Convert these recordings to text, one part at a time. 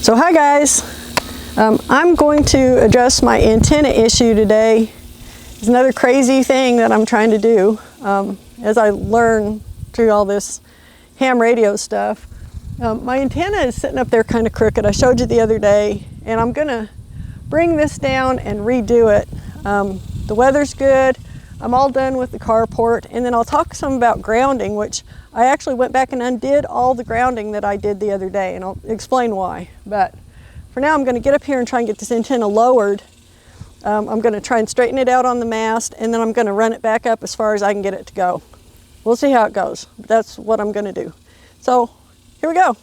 So hi guys, I'm going to address my antenna issue today. It's another crazy thing that I'm trying to do as I learn through all this ham radio stuff. My antenna is sitting up there kind of crooked. I showed you the other day, and I'm gonna bring this down and redo it. The weather's good. I'm all done with the carport, and then I'll talk some about grounding, which I actually went back and undid all the grounding that I did the other day, and I'll explain why. But for now, I'm going to get up here and try and get this antenna lowered. I'm going to try and straighten it out on the mast, and then I'm going to run it back up as far as I can get it to go. We'll see how it goes, but that's what I'm going to do. So here we go.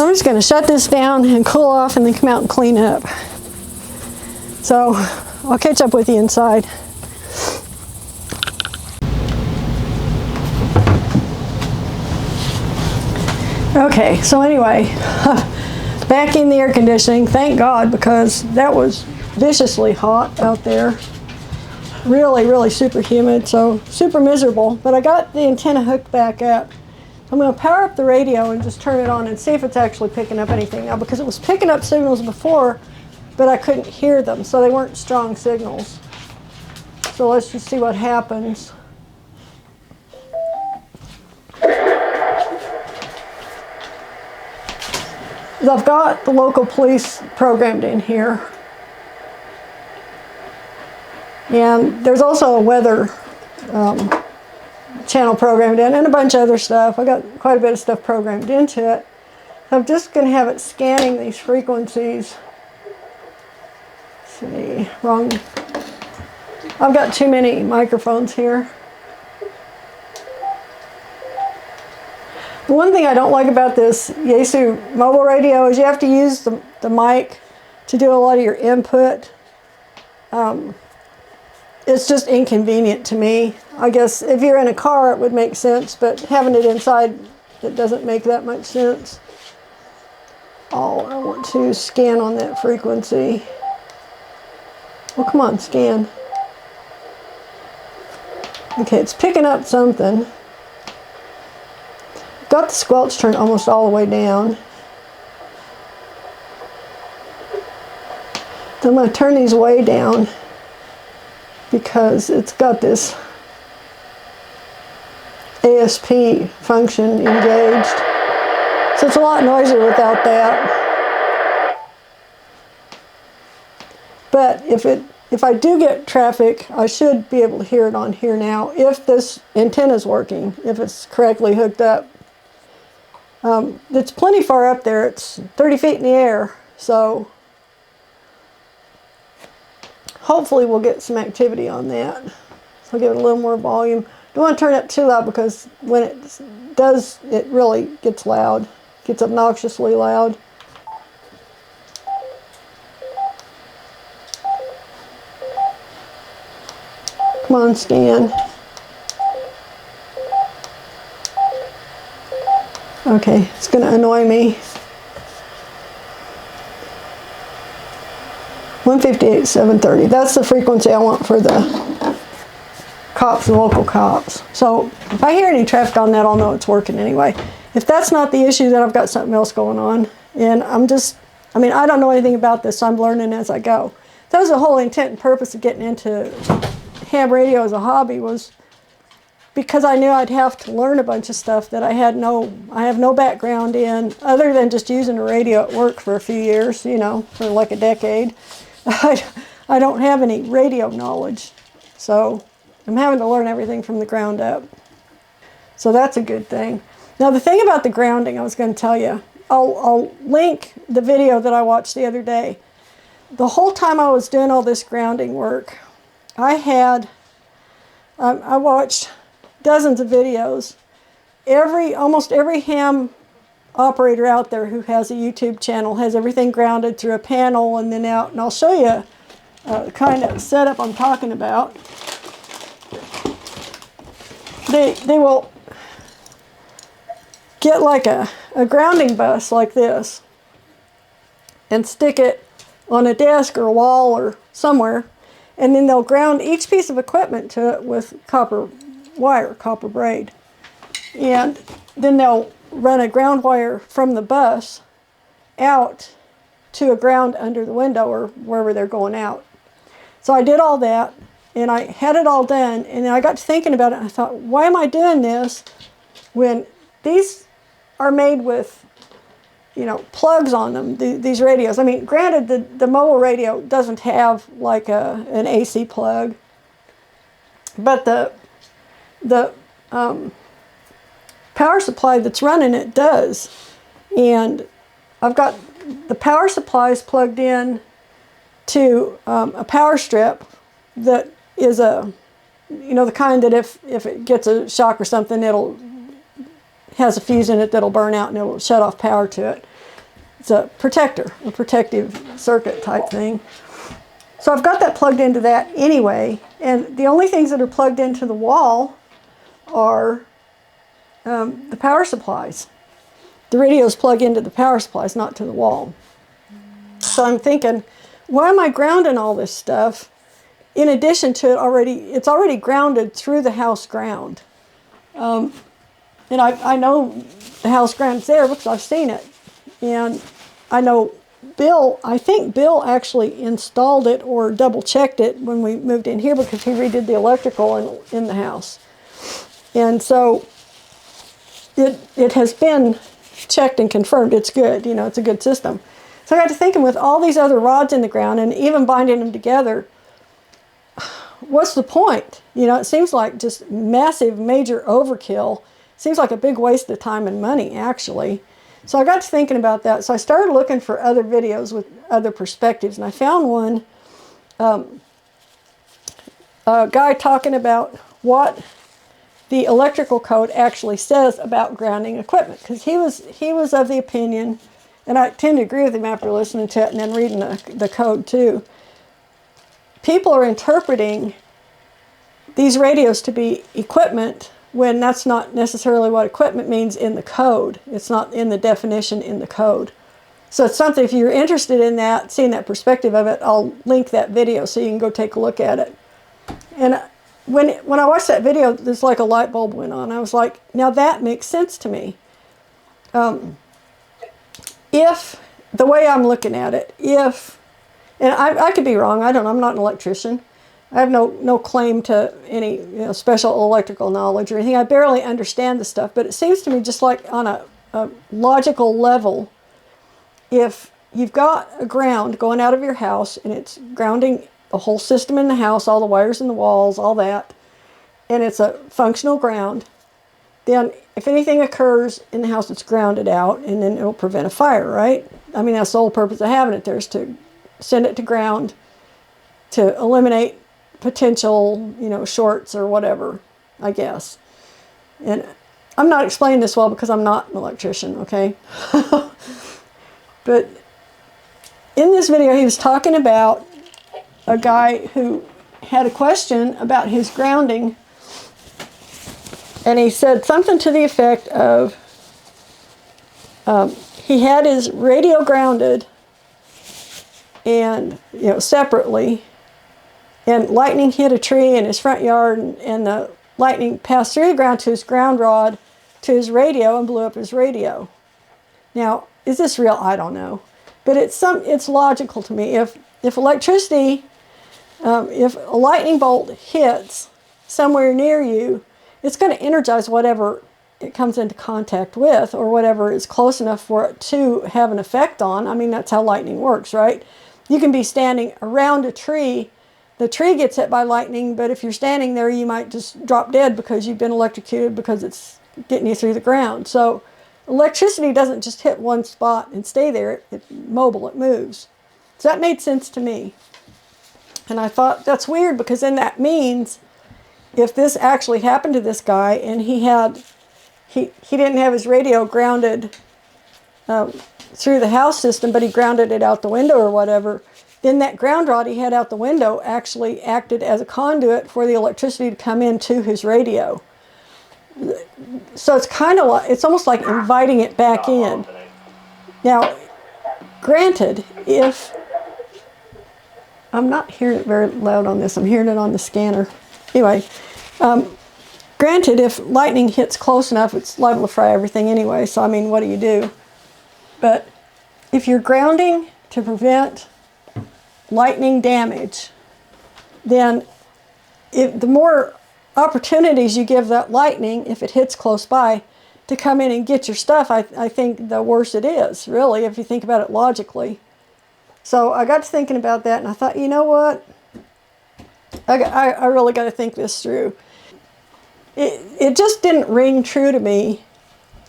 So I'm just going to shut this down and cool off and then come out and clean up. So I'll catch up with you inside. Okay, so anyway, back in the air conditioning, thank God, because that was viciously hot out there. Really, really super humid, so super miserable. But I got the antenna hooked back up. I'm going to power up the radio and just turn it on and see if it's actually picking up anything now, because it was picking up signals before, but I couldn't hear them, so they weren't strong signals. So let's just see what happens. I've got the local police programmed in here. And there's also a weather channel programmed in and a bunch of other stuff. I got quite a bit of stuff programmed into it. I'm just going to have it scanning these frequencies. Let's see, wrong. I've got too many microphones here. The one thing I don't like about this Yaesu mobile radio is you have to use the mic to do a lot of your input. It's just inconvenient to me. I guess if you're in a car it would make sense, but having it inside, it doesn't make that much sense. Oh, I want to scan on that frequency. Well, come on, scan. Okay, it's picking up something. Got the squelch turned almost all the way down. I'm going to turn these way down because it's got this ASP function engaged. So it's a lot noisier without that. But if I do get traffic, I should be able to hear it on here now if this antenna is working, if it's correctly hooked up. It's plenty far up there. It's 30 feet in the air, so hopefully we'll get some activity on that. So I'll give it a little more volume. Don't want to turn it up too loud because when it does, it really gets loud. Gets obnoxiously loud. Come on, scan. Okay, it's going to annoy me. 158, 730. That's the frequency I want for the cops, the local cops. So if I hear any traffic on that, I'll know it's working anyway. If that's not the issue, then I've got something else going on. And I don't know anything about this, so I'm learning as I go. That was the whole intent and purpose of getting into ham radio as a hobby, was because I knew I'd have to learn a bunch of stuff that I have no background in, other than just using a radio at work for a few years, for like a decade. I don't have any radio knowledge, so I'm having to learn everything from the ground up. So that's a good thing. Now the thing about the grounding, I was going to tell you, I'll link the video that I watched the other day. The whole time I was doing all this grounding work, I watched dozens of videos. Almost every ham operator out there who has a YouTube channel has everything grounded through a panel and then out. And I'll show you the kind of setup I'm talking about. They will get like a grounding bus like this and stick it on a desk or a wall or somewhere, and then they'll ground each piece of equipment to it with copper wire, copper braid. And then they'll run a ground wire from the bus out to a ground under the window or wherever they're going out. So I did all that, and I had it all done, and then I got to thinking about it, and I thought, why am I doing this when these are made with, plugs on them, these radios. I mean, granted, the mobile radio doesn't have like an AC plug, but the power supply that's running it does. And I've got the power supplies plugged in to a power strip that is the kind that if it gets a shock or something, has a fuse in it that'll burn out and it'll shut off power to it. It's a protector, a protective circuit type thing. So I've got that plugged into that anyway, and the only things that are plugged into the wall are the power supplies. the radios plug into the power supplies, not to the wall. So I'm thinking, why am I grounding all this stuff? In addition to it's already grounded through the house ground. And I know the house ground's there because I've seen it. And I know I think Bill actually installed it or double checked it when we moved in here because he redid the electrical in the house. And so it has been checked and confirmed. It's good, it's a good system. So I got to thinking, with all these other rods in the ground and even binding them together, what's the point? It seems like just massive, major overkill. Seems like a big waste of time and money, actually. So I got to thinking about that. So I started looking for other videos with other perspectives, and I found one, a guy talking about what the electrical code actually says about grounding equipment, because he was of the opinion, and I tend to agree with him after listening to it and then reading the code too. People are interpreting these radios to be equipment when that's not necessarily what equipment means in the code. It's not in the definition in the code. So it's something, if you're interested in that, seeing that perspective of it, I'll link that video so you can go take a look at it. And when I watched that video, there's like a light bulb went on. I was like, now that makes sense to me. If, the way I'm looking at it, and I could be wrong, I don't know, I'm not an electrician. I have no claim to any special electrical knowledge or anything. I barely understand the stuff, but it seems to me just like on a logical level, if you've got a ground going out of your house and it's grounding the whole system in the house, all the wires in the walls, all that, and it's a functional ground, then if anything occurs in the house, it's grounded out, and then it'll prevent a fire, right? I mean, that's the whole purpose of having it there, is to send it to ground to eliminate potential, shorts or whatever, I guess. And I'm not explaining this well because I'm not an electrician, okay? But in this video, he was talking about a guy who had a question about his grounding, and he said something to the effect of, he had his radio grounded and, separately, and lightning hit a tree in his front yard, and the lightning passed through the ground to his ground rod to his radio and blew up his radio. Now, is this real? I don't know. But it's logical to me. If electricity, if a lightning bolt hits somewhere near you, it's going to energize whatever it comes into contact with, or whatever is close enough for it to have an effect on. I mean, that's how lightning works, right? You can be standing around a tree, the tree gets hit by lightning, but if you're standing there, you might just drop dead because you've been electrocuted because it's getting you through the ground. So electricity doesn't just hit one spot and stay there. It's mobile, it moves. So that made sense to me. And I thought, that's weird, because then that means if this actually happened to this guy and he didn't have his radio grounded through the house system, but he grounded it out the window or whatever, then that ground rod he had out the window actually acted as a conduit for the electricity to come into his radio. So it's kind of like, it's almost like inviting it back in. Now, granted, if, I'm not hearing it very loud on this, I'm hearing it on the scanner. Anyway, granted, if lightning hits close enough, it's liable to fry everything anyway, so I mean, what do you do? But if you're grounding to prevent lightning damage, then the more opportunities you give that lightning, if it hits close by, to come in and get your stuff, I think the worse it is, really, if you think about it logically. So I got to thinking about that, and I thought, you know what? I really got to think this through. It just didn't ring true to me,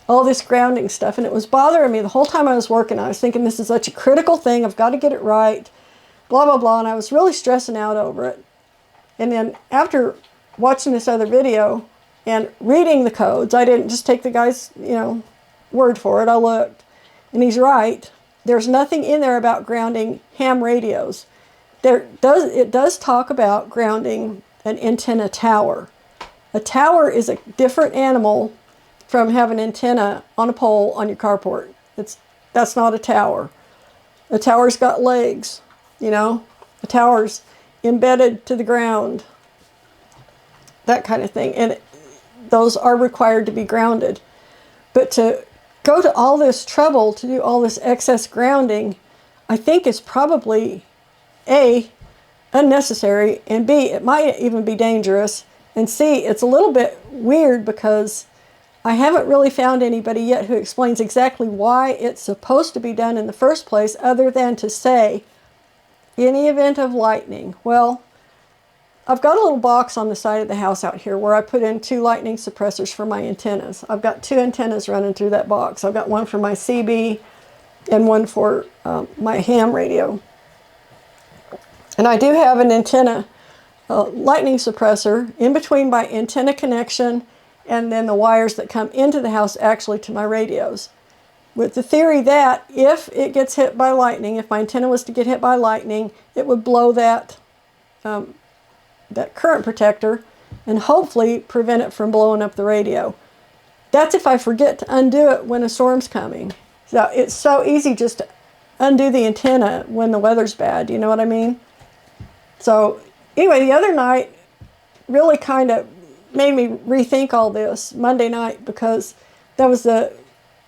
all this grounding stuff, and it was bothering me the whole time I was working. I was thinking, this is such a critical thing, I've got to get it right, blah, blah, blah, and I was really stressing out over it. And then after watching this other video and reading the codes, I didn't just take the guy's, word for it. I looked, and he's right. There's nothing in there about grounding ham radios. It does talk about grounding an antenna tower. A tower is a different animal from having an antenna on a pole on your carport. That's not a tower. A tower's got legs, you know. A tower's embedded to the ground, that kind of thing. And those are required to be grounded. But to go to all this trouble to do all this excess grounding, I think is probably A, unnecessary, and B, it might even be dangerous, and C, it's a little bit weird because I haven't really found anybody yet who explains exactly why it's supposed to be done in the first place, other than to say, in the event of lightning. Well, I've got a little box on the side of the house out here where I put in 2 lightning suppressors for my antennas. I've got 2 antennas running through that box. I've got one for my CB and one for my ham radio. And I do have an antenna lightning suppressor in between my antenna connection and then the wires that come into the house actually to my radios. With the theory that if it gets hit by lightning, if my antenna was to get hit by lightning, it would blow that current protector and hopefully prevent it from blowing up the radio. That's if I forget to undo it when a storm's coming. So it's so easy just to undo the antenna when the weather's bad, you know what I mean? So anyway, the other night really kind of made me rethink all this, Monday night, because that was the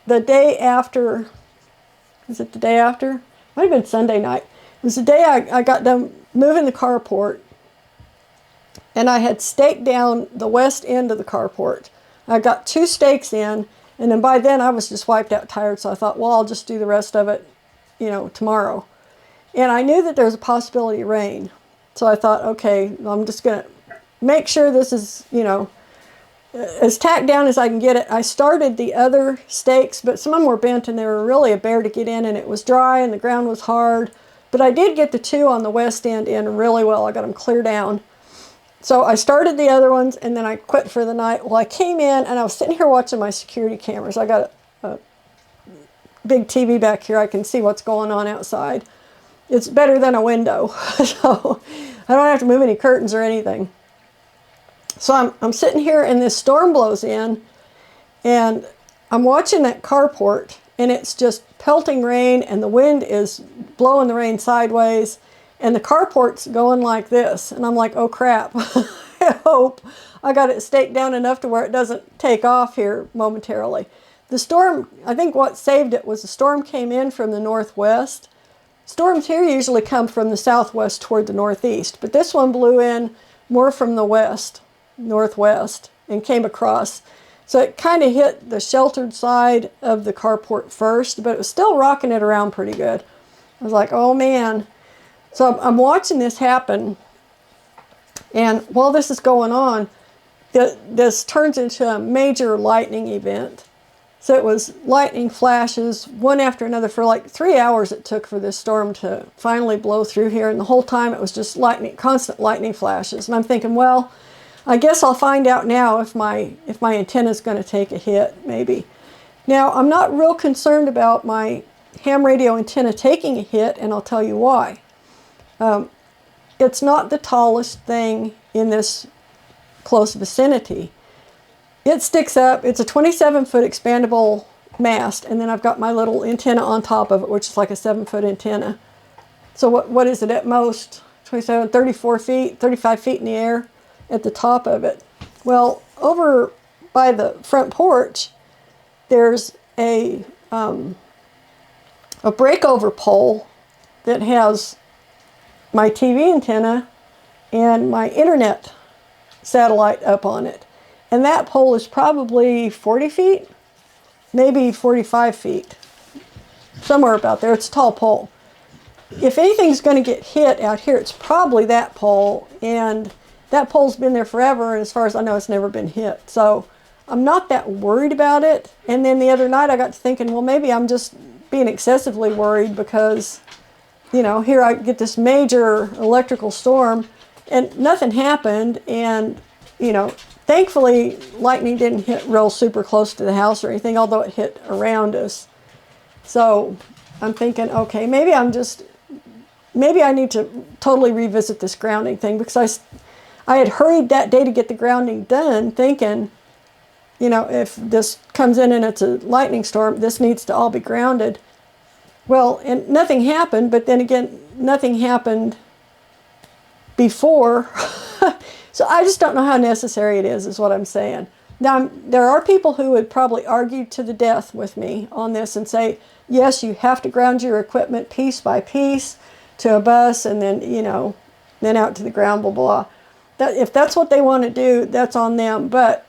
day after. Was it the day after? Might have been Sunday night. It was the day I got done moving the carport, and I had staked down the west end of the carport. I got 2 stakes in, and then by then I was just wiped out tired, so I thought, well, I'll just do the rest of it, you know, tomorrow. And I knew that there was a possibility of rain. So I thought, okay, I'm just going to make sure this is, you know, as tacked down as I can get it. I started the other stakes, but some of them were bent and they were really a bear to get in, and it was dry and the ground was hard. But I did get the 2 on the west end in really well. I got them clear down. So I started the other ones and then I quit for the night. Well, I came in and I was sitting here watching my security cameras. I got a big TV back here. I can see what's going on outside. It's better than a window, so I don't have to move any curtains or anything. So I'm sitting here and this storm blows in, and I'm watching that carport, and it's just pelting rain, and the wind is blowing the rain sideways, and the carport's going like this, and I'm like, oh crap, I hope I got it staked down enough to where it doesn't take off here momentarily. The storm, I think what saved it was the storm came in from the northwest. Storms here usually come from the southwest toward the northeast, but this one blew in more from the west, northwest, and came across. So it kind of hit the sheltered side of the carport first, but it was still rocking it around pretty good. I was like, oh man. So I'm watching this happen, and while this is going on, this turns into a major lightning event. So it was lightning flashes, one after another, for like 3 hours it took for this storm to finally blow through here. And the whole time it was just lightning, constant lightning flashes. And I'm thinking, well, I guess I'll find out now if my antenna is going to take a hit, maybe. Now, I'm not real concerned about my ham radio antenna taking a hit, and I'll tell you why. It's not the tallest thing in this close vicinity. It sticks up. It's a 27-foot expandable mast, and then I've got my little antenna on top of it, which is like a 7-foot antenna. So what is it at most? 27, 34 feet, 35 feet in the air at the top of it. Well, over by the front porch, there's a breakover pole that has my TV antenna and my internet satellite up on it. And that pole is probably 40 feet, maybe 45 feet, somewhere about there. It's a tall pole. If anything's going to get hit out here, it's probably that pole, and that pole's been there forever, and as far as I know, it's never been hit. So I'm not that worried about it. And then the other night I got to thinking, well, maybe I'm just being excessively worried because, you know, here I get this major electrical storm and nothing happened, and, you know, thankfully lightning didn't hit real super close to the house or anything, although it hit around us. So I'm thinking, okay, maybe I need to totally revisit this grounding thing, because I had hurried that day to get the grounding done, thinking you know, if this comes in and it's a lightning storm, this needs to all be grounded. Well, and nothing happened, but then again, nothing happened before. So I just don't know how necessary it is what I'm saying. Now, there are people who would probably argue to the death with me on this and say, yes, you have to ground your equipment piece by piece to a bus and then, you know, then out to the ground, blah, blah. That, if that's what they want to do, that's on them. But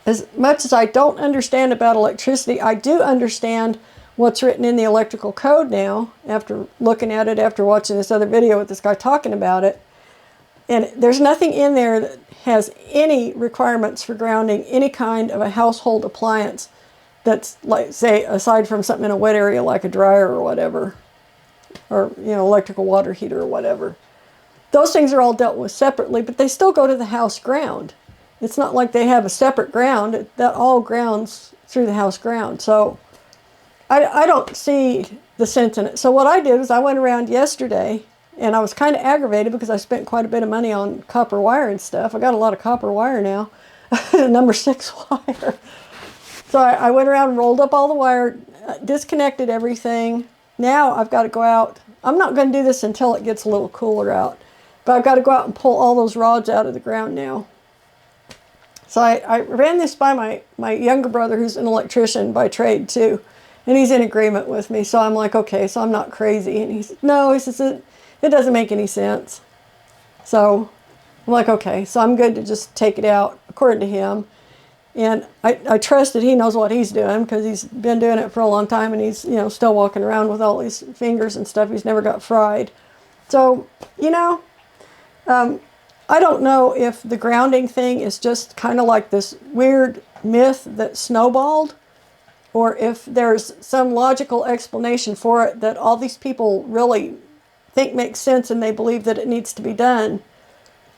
as much as I don't understand about electricity, I do understand what's written in the electrical code now, after looking at it, after watching this other video with this guy talking about it. And there's nothing in there that has any requirements for grounding any kind of a household appliance that's, like, say, aside from something in a wet area like a dryer or whatever, or, you know, electrical water heater or whatever. Those things are all dealt with separately, but they still go to the house ground. It's not like they have a separate ground. That all grounds through the house ground. So I don't see the sense in it. So what I did was I went around yesterday, and I was kind of aggravated because I spent quite a bit of money on copper wire and stuff. I got a lot of copper wire now, number 6 wire. So I went around and rolled up all the wire, disconnected everything. Now I've got to go out. I'm not going to do this until it gets a little cooler out. But I've got to go out and pull all those rods out of the ground now. So I ran this by my younger brother, who's an electrician by trade too. And he's in agreement with me. So I'm like, okay, so I'm not crazy. And he said, no, he says, it doesn't make any sense. So I'm like, okay, so I'm good to just take it out according to him. And I trust that he knows what he's doing, because he's been doing it for a long time, and he's, you know, still walking around with all these fingers and stuff. He's never got fried. So, you know, I don't know if the grounding thing is just kind of like this weird myth that snowballed, or if there's some logical explanation for it that all these people really think makes sense and they believe that it needs to be done.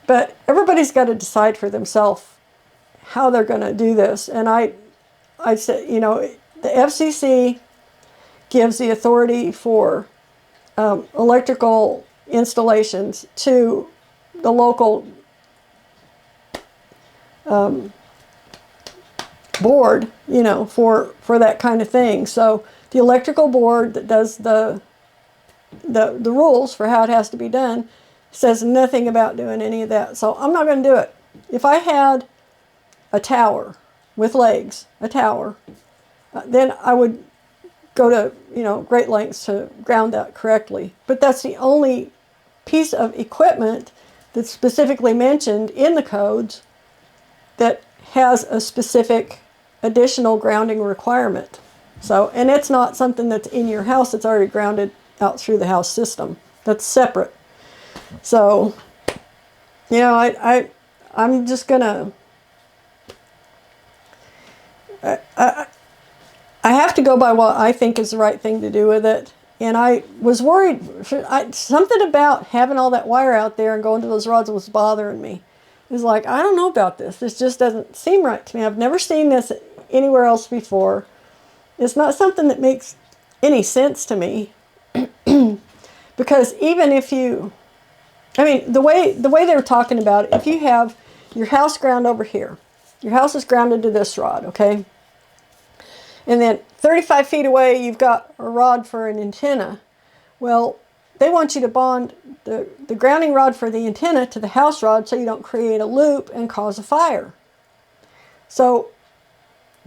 But everybody's got to decide for themselves how they're going to do this. And I said, you know, the FCC gives the authority for electrical installations to the local board, you know, for that kind of thing. So the electrical board that does the rules for how it has to be done says nothing about doing any of that. So I'm not going to do it. If I had a tower with legs, a tower, then I would go to, you know, great lengths to ground that correctly. But that's the only piece of equipment that's specifically mentioned in the codes that has a specific additional grounding requirement. So, and it's not something that's in your house. It's already grounded out through the house system. That's separate. So, you know, I'm just gonna, I have to go by what I think is the right thing to do with it. And I was worried, something about having all that wire out there and going to those rods was bothering me. It was like, I don't know about this. This just doesn't seem right to me. I've never seen this anywhere else before. It's not something that makes any sense to me. Because even if you, I mean, the way they were talking about it, if you have your house ground over here, your house is grounded to this rod, okay? And then 35 feet away, you've got a rod for an antenna. Well, they want you to bond the grounding rod for the antenna to the house rod so you don't create a loop and cause a fire. So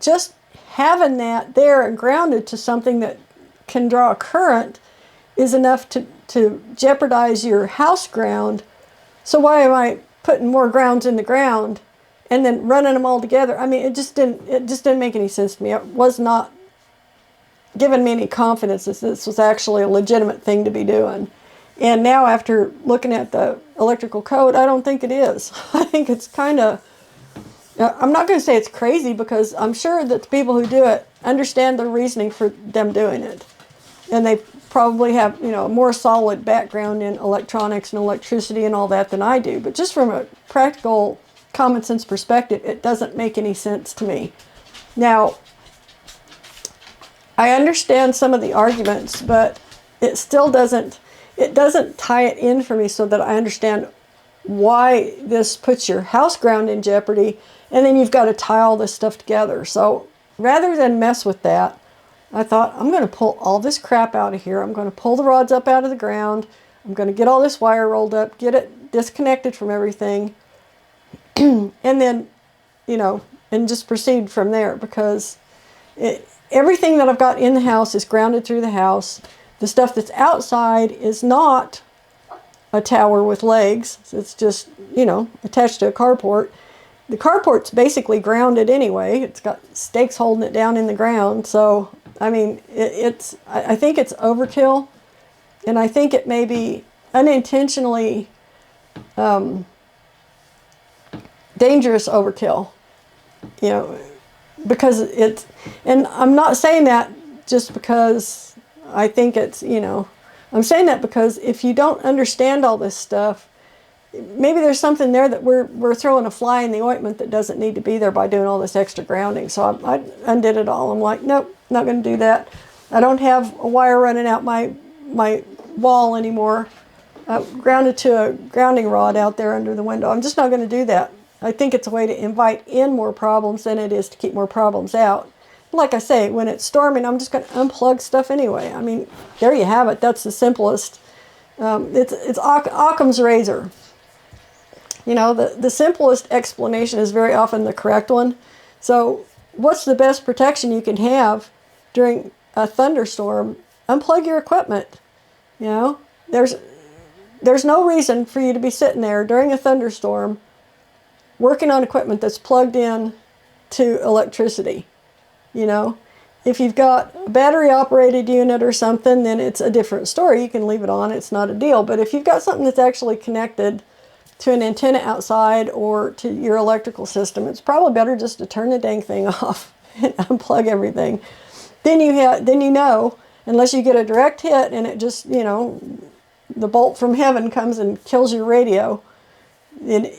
just having that there and grounded to something that can draw a current is enough to jeopardize your house ground. So why am I putting more grounds in the ground and then running them all together? I mean, it just didn't make any sense to me. It was not giving me any confidence that this was actually a legitimate thing to be doing. And now, after looking at the electrical code, I don't think it is. I think it's kind of, I'm not going to say it's crazy, because I'm sure that the people who do it understand the reasoning for them doing it. And they probably have, you know, a more solid background in electronics and electricity and all that than I do. But just from a practical, common sense perspective, it doesn't make any sense to me. Now, I understand some of the arguments, but it still doesn't tie it in for me so that I understand why this puts your house ground in jeopardy And then you've got to tie all this stuff together. So rather than mess with that, I thought, I'm going to pull all this crap out of here. I'm going to pull the rods up out of the ground. I'm going to get all this wire rolled up, get it disconnected from everything, and then, you know, and just proceed from there, because everything that I've got in the house is grounded through the house. The stuff that's outside is not a tower with legs. It's just, you know, attached to a carport. The carport's basically grounded anyway. It's got stakes holding it down in the ground. So, I mean, I think it's overkill. And I think it may be unintentionally dangerous overkill. You know, because it's, and I'm not saying that just because I think it's, you know, I'm saying that because if you don't understand all this stuff, maybe there's something there that we're throwing a fly in the ointment that doesn't need to be there by doing all this extra grounding. So I undid it all. I'm like, nope, not going to do that. I don't have a wire running out my wall anymore. Grounded to a grounding rod out there under the window. I'm just not going to do that. I think it's a way to invite in more problems than it is to keep more problems out. Like I say, when it's storming, I'm just going to unplug stuff anyway. I mean, there you have it. That's the simplest. It's Occam's razor. You know, the simplest explanation is very often the correct one. So what's the best protection you can have during a thunderstorm? Unplug your equipment. You know, there's no reason for you to be sitting there during a thunderstorm working on equipment that's plugged in to electricity. You know, if you've got a battery operated unit or something, then it's a different story. You can leave it on, it's not a deal. But if you've got something that's actually connected to an antenna outside or to your electrical system, it's probably better just to turn the dang thing off and unplug everything. Then you know, unless you get a direct hit and it just, you know, the bolt from heaven comes and kills your radio, then,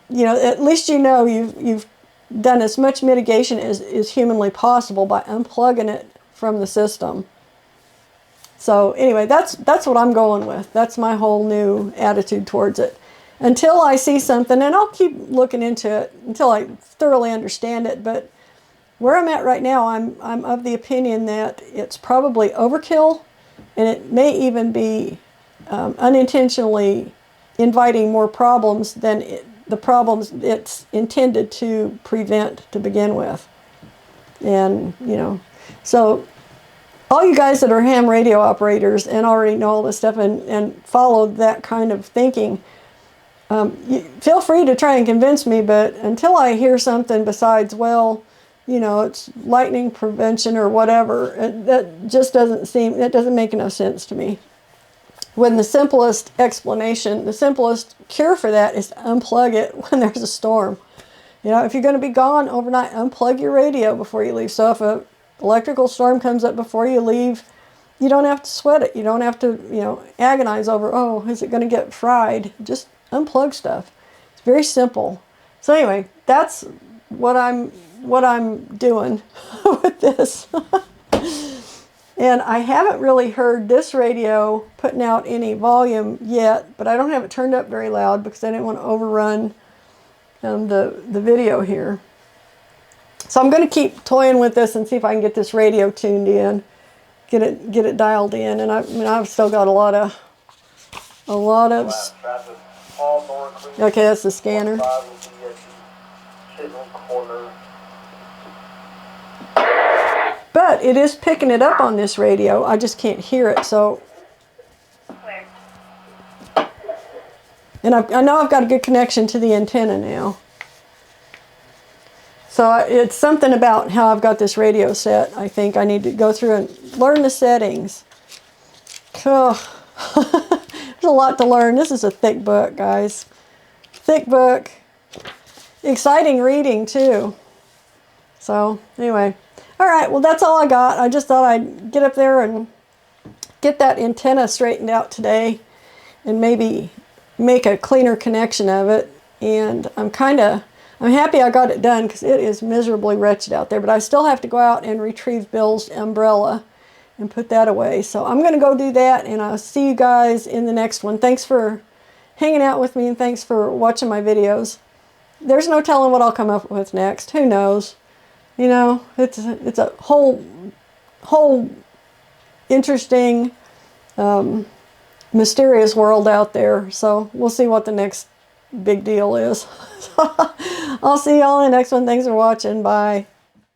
you know, at least you know you've done as much mitigation as is humanly possible by unplugging it from the system. So anyway, that's what I'm going with. That's my whole new attitude towards it. Until I see something, and I'll keep looking into it until I thoroughly understand it, but where I'm at right now, I'm of the opinion that it's probably overkill, and it may even be unintentionally inviting more problems than the problems it's intended to prevent to begin with. And, you know, so all you guys that are ham radio operators and already know all this stuff and follow that kind of thinking, feel free to try and convince me, but until I hear something besides, well, you know, it's lightning prevention or whatever, that just doesn't make enough sense to me. When the simplest explanation, the simplest cure for that is to unplug it when there's a storm. You know, if you're going to be gone overnight, unplug your radio before you leave. So if an electrical storm comes up before you leave, you don't have to sweat it. You don't have to, you know, agonize over, oh, is it going to get fried? Just unplug stuff. It's very simple. So anyway, that's what I'm doing with this. And I haven't really heard this radio putting out any volume yet, but I don't have it turned up very loud because I didn't want to overrun the video here. So I'm going to keep toying with this and see if I can get this radio tuned in, get it dialed in. And I mean, I've still got a lot of. Okay, that's the scanner. But it is picking it up on this radio. I just can't hear it. So, and I know I've got a good connection to the antenna now. So it's something about how I've got this radio set. I think I need to go through and learn the settings. Oh, there's a lot to learn. This is a thick book, guys. Thick book. Exciting reading, too. So, anyway. All right, well, that's all I got. I just thought I'd get up there and get that antenna straightened out today and maybe make a cleaner connection of it. And I'm happy I got it done because it is miserably wretched out there. But I still have to go out and retrieve Bill's umbrella and put that away. So I'm going to go do that, and I'll see you guys in the next one. Thanks for hanging out with me, and thanks for watching my videos. there's no telling what I'll come up with next. Who knows? You know, it's a whole interesting, mysterious world out there. So we'll see what the next big deal is. I'll see y'all in the next one. Thanks for watching. Bye.